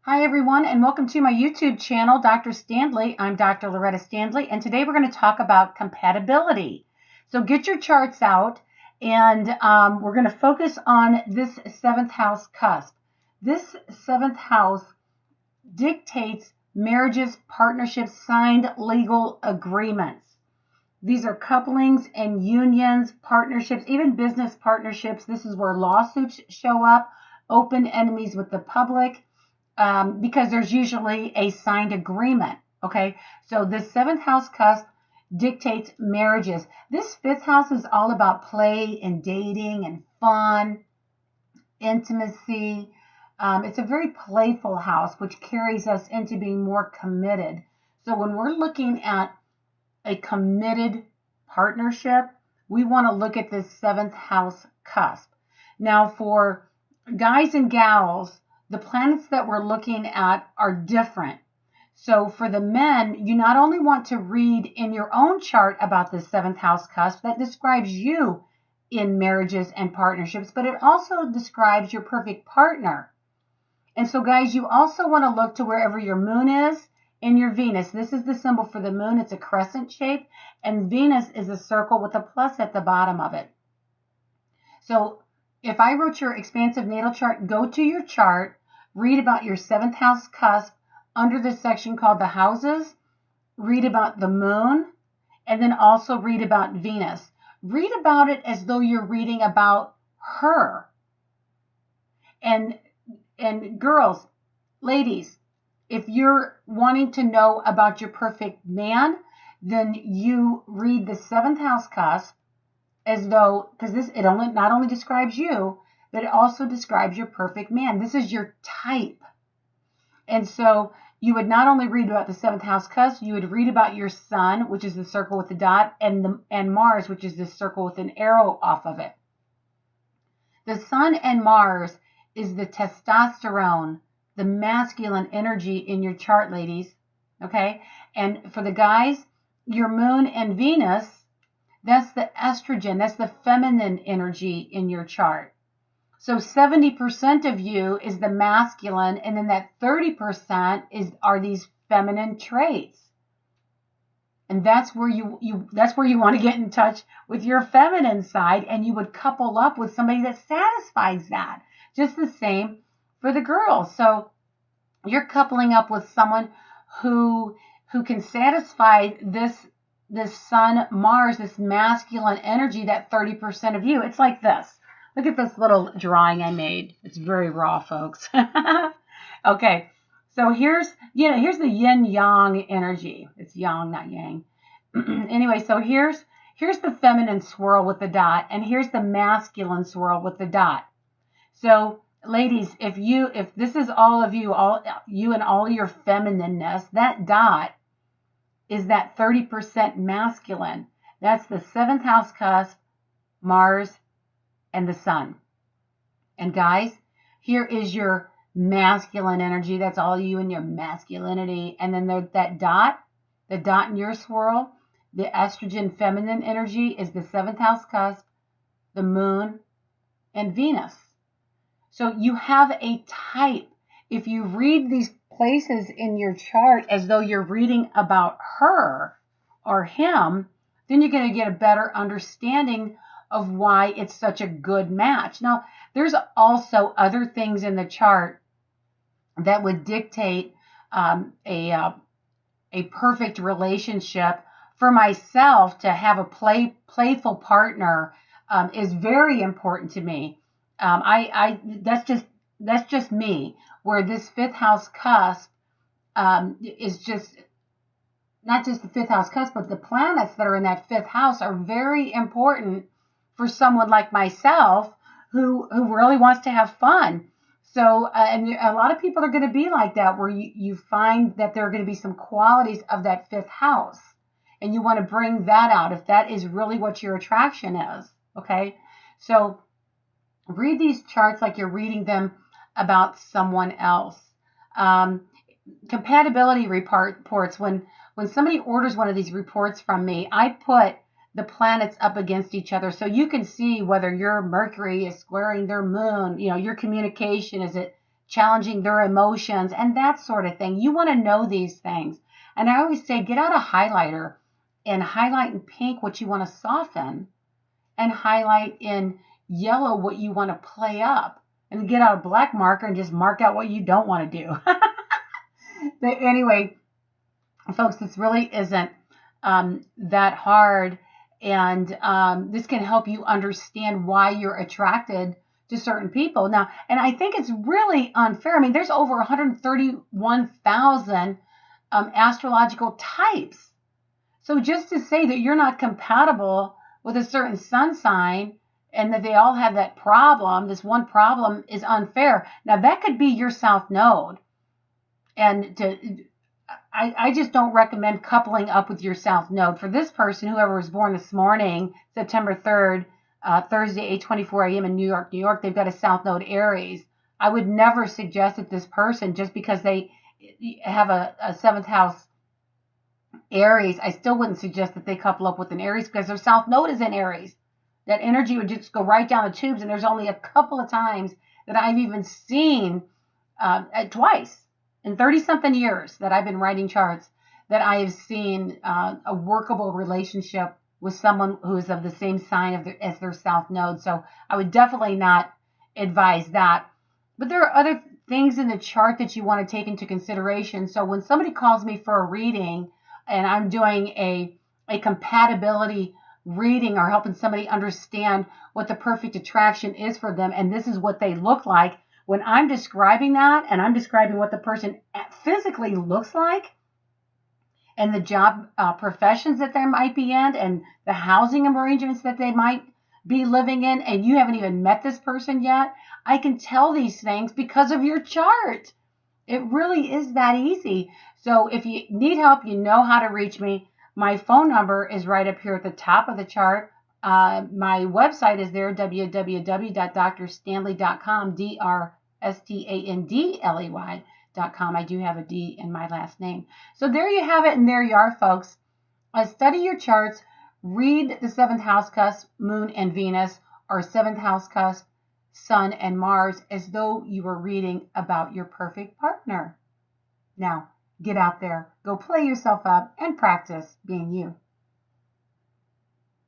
Hi, everyone, and welcome to my YouTube channel, Dr. Standley. I'm Dr. Loretta Standley, and today we're going to talk about compatibility. So get your charts out, and we're going to focus on this seventh house cusp. This seventh house dictates marriages, partnerships, signed legal agreements. These are couplings and unions, partnerships, even business partnerships. This is where lawsuits show up, open enemies with the public. Because there's usually a signed agreement. Okay, so this seventh house cusp dictates marriages. This fifth house is all about play and dating and fun, intimacy. It's a very playful house, which carries us into being more committed. So when we're looking at a committed partnership, we want to look at this seventh house cusp. Now, for guys and gals, the planets that we're looking at are different. So for the men, you not only want to read in your own chart about the seventh house cusp that describes you in marriages and partnerships, but it also describes your perfect partner. And so guys, you also want to look to wherever your moon is and your Venus. This is the symbol for the moon. It's a crescent shape, and Venus is a circle with a plus at the bottom of it. So if I wrote your expansive natal chart, go to your chart, read about your seventh house cusp under the section called the houses, read about the moon, and then also read about Venus. Read about it as though you're reading about her. And girls, ladies, if you're wanting to know about your perfect man, then you read the seventh house cusp as though, because it not only describes you, but it also describes your perfect man. This is your type. And so you would not only read about the seventh house cusp, you would read about your sun, which is the circle with the dot, and Mars, which is the circle with an arrow off of it. The sun and Mars is the testosterone, the masculine energy in your chart, ladies. Okay? And for the guys, your moon and Venus, that's the estrogen, that's the feminine energy in your chart. So 70% of you is the masculine, and then that 30% are these feminine traits. And that's where you want to get in touch with your feminine side, and you would couple up with somebody that satisfies that. Just the same for the girls. So you're coupling up with someone who can satisfy this sun, Mars, this masculine energy, that 30% of you. It's like this. Look at this little drawing I made. It's very raw, folks. Okay, so here's the yin-yang energy. It's yang, not yang. Anyway, so here's the feminine swirl with the dot, and here's the masculine swirl with the dot. So ladies, if this is all of you, all you and all your feminineness, that dot is that 30% masculine. That's the seventh house cusp, Mars, and the sun. And guys, here is your masculine energy. That's all you and your masculinity. And then there's that dot, the dot in your swirl, the estrogen feminine energy is the seventh house cusp, the moon, and Venus. So you have a type. If you read these places in your chart as though you're reading about her or him, then you're going to get a better understanding of why it's such a good match. Now, there's also other things in the chart that would dictate a perfect relationship. For myself, to have a playful partner is very important to me. That's just me. Where this fifth house cusp is just not just the fifth house cusp, but the planets that are in that fifth house are very important for someone like myself who really wants to have fun. So, and a lot of people are going to be like that, where you find that there are going to be some qualities of that fifth house, and you want to bring that out if that is really what your attraction is. Okay, so read these charts like you're reading them about someone else. Compatibility reports, when somebody orders one of these reports from me, I put the planets up against each other so you can see whether your Mercury is squaring their moon, your communication, is it challenging their emotions, and that sort of thing. You want to know these things. And I always say, get out a highlighter and highlight in pink what you want to soften, and highlight in yellow what you want to play up, and get out a black marker and just mark out what you don't want to do. But anyway, folks, this really isn't that hard. And this can help you understand why you're attracted to certain people. Now, and I think it's really unfair. I mean, there's over 131,000 astrological types. So just to say that you're not compatible with a certain sun sign and that they all have that problem, this one problem, is unfair. Now, that could be your south node. And I just don't recommend coupling up with your south node. For this person, whoever was born this morning, September 3rd, Thursday, 8:24 a.m. in New York, they've got a south node Aries. I would never suggest that this person, just because they have a seventh house Aries, I still wouldn't suggest that they couple up with an Aries, because their south node is in Aries. That energy would just go right down the tubes. And there's only a couple of times that I've even seen, twice in 30-something years that I've been writing charts, that I have seen a workable relationship with someone who is of the same sign as their south node. So I would definitely not advise that. But there are other things in the chart that you want to take into consideration. So when somebody calls me for a reading, and I'm doing a compatibility reading, or helping somebody understand what the perfect attraction is for them, and this is what they look like, when I'm describing that, and I'm describing what the person physically looks like, and the job professions that they might be in, and the housing arrangements that they might be living in, and you haven't even met this person yet, I can tell these things because of your chart. It really is that easy. So if you need help, you know how to reach me. My phone number is right up here at the top of the chart. My website is there, www.drstanley.com, drstandley.com. I do have a D in my last name. So there you have it, and there you are, folks. Study your charts, read the 7th house cusp, Moon and Venus, or 7th house cusp, Sun and Mars, as though you were reading about your perfect partner. Now, get out there, go play yourself up, and practice being you.